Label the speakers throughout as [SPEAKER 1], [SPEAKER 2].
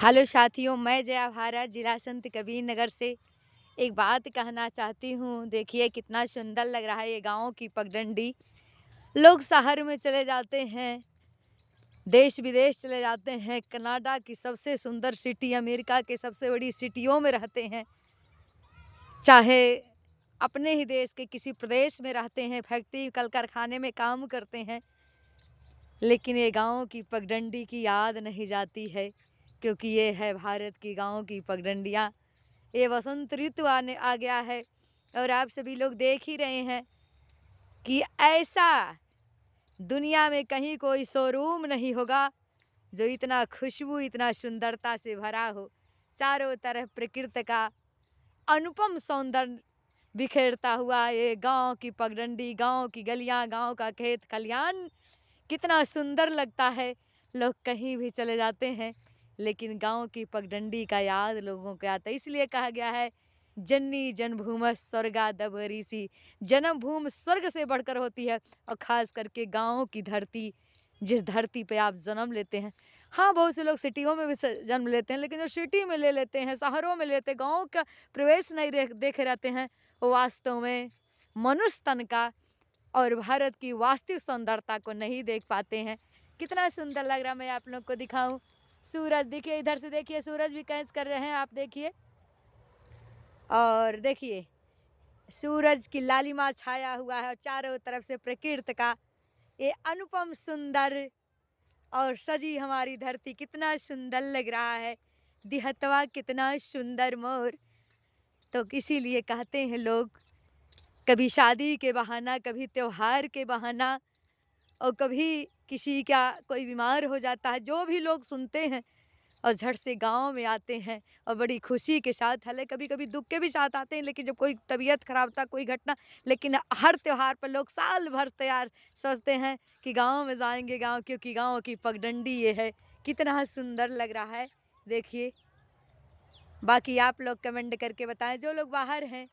[SPEAKER 1] Hello साथियों, मैं जया भारत जिला संत कबीर नगर से एक बात कहना चाहती हूँ। देखिए कितना सुंदर लग रहा है ये गाँव की पगडंडी। लोग शहर में चले जाते हैं, देश विदेश चले जाते हैं, कनाडा की सबसे सुंदर सिटी, अमेरिका के सबसे बड़ी सिटियों में रहते हैं, चाहे अपने ही देश के किसी प्रदेश में रहते हैं, फैक्ट्री कल कारखाने में काम करते हैं, लेकिन ये गाँव की पगडंडी की याद नहीं जाती है, क्योंकि ये है भारत की गाँव की पगडंडियाँ। ये वसंत ऋतु आने आ गया है और आप सभी लोग देख ही रहे हैं कि ऐसा दुनिया में कहीं कोई शोरूम नहीं होगा जो इतना खुशबू, इतना सुंदरता से भरा हो। चारों तरफ प्रकृति का अनुपम सौंदर्य बिखेरता हुआ ये गांव की पगडंडी, गांव की गलियां, गांव का खेत खलियान कितना सुंदर लगता है। लोग कहीं भी चले जाते हैं, लेकिन गांव की पगडंडी का याद लोगों को आता है। इसलिए कहा गया है, जननी जन्मभूमि स्वर्गादप ऋषि। जन्मभूमि स्वर्ग से बढ़कर होती है, और खास करके गाँव की धरती, जिस धरती पे आप जन्म लेते हैं। हाँ, बहुत से लोग सिटियों में भी जन्म लेते हैं, लेकिन जो सिटी में ले लेते हैं, शहरों में लेते हैं, गाँव का प्रवेश नहीं देखे रहते हैं, वो वास्तव में मनुष्य तन का और भारत की वास्तविक सुंदरता को नहीं देख पाते हैं। कितना सुंदर लग रहा है, मैं आप लोग को दिखाऊं। सूरज देखिए, इधर से देखिए, सूरज भी कैच कर रहे हैं, आप देखिए। और देखिए सूरज की लालिमा छाया हुआ है और चारों तरफ से प्रकृति का ये अनुपम सुंदर और सजी हमारी धरती कितना सुंदर लग रहा है। दिहतवा कितना सुंदर मोर। तो इसीलिए कहते हैं लोग, कभी शादी के बहाना, कभी त्योहार के बहाना, और कभी किसी का कोई बीमार हो जाता है, जो भी लोग सुनते हैं और झट से गांव में आते हैं और बड़ी खुशी के साथ, हले कभी कभी दुख के भी साथ आते हैं, लेकिन जब कोई तबीयत खराब होता, कोई घटना, लेकिन हर त्योहार पर लोग साल भर तैयार सोचते हैं कि गांव में जाएंगे, गांव, क्योंकि गांव की पगडंडी ये है। कितना सुंदर लग रहा है, देखिए। बाकी आप लोग कमेंट करके बताएं, जो लोग बाहर हैं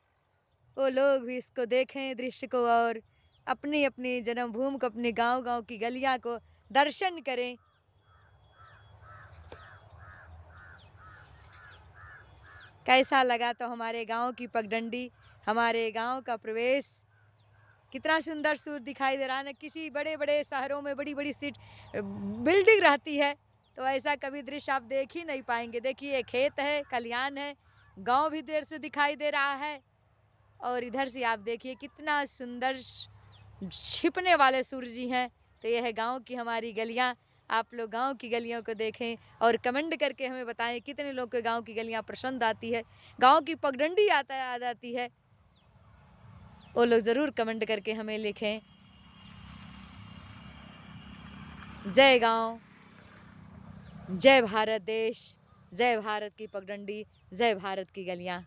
[SPEAKER 1] वो लोग भी इसको देखें, दृश्य को, और अपनी अपनी जन्मभूमि को, अपने गांव गांव की गलियां को दर्शन करें। कैसा लगा तो हमारे गांव की पगडंडी, हमारे गांव का प्रवेश कितना सुंदर सूर दिखाई दे रहा है ना। किसी बड़े बड़े शहरों में बड़ी बड़ी सीट बिल्डिंग रहती है, तो ऐसा कभी दृश्य आप देख ही नहीं पाएंगे। देखिए खेत है, खलियान है, गांव भी देर से दिखाई दे रहा है, और इधर से आप देखिए कितना सुंदर छिपने वाले सूरज हैं। तो यह है गांव की हमारी गलियां। आप लोग गांव की गलियों को देखें और कमेंट करके हमें बताएं कितने लोग को गांव की गलियां पसंद आती है, गांव की पगडंडी याद आती है। वो लोग ज़रूर कमेंट करके हमें लिखें। जय गांव, जय भारत देश, जय भारत की पगडंडी, जय भारत की गलियां।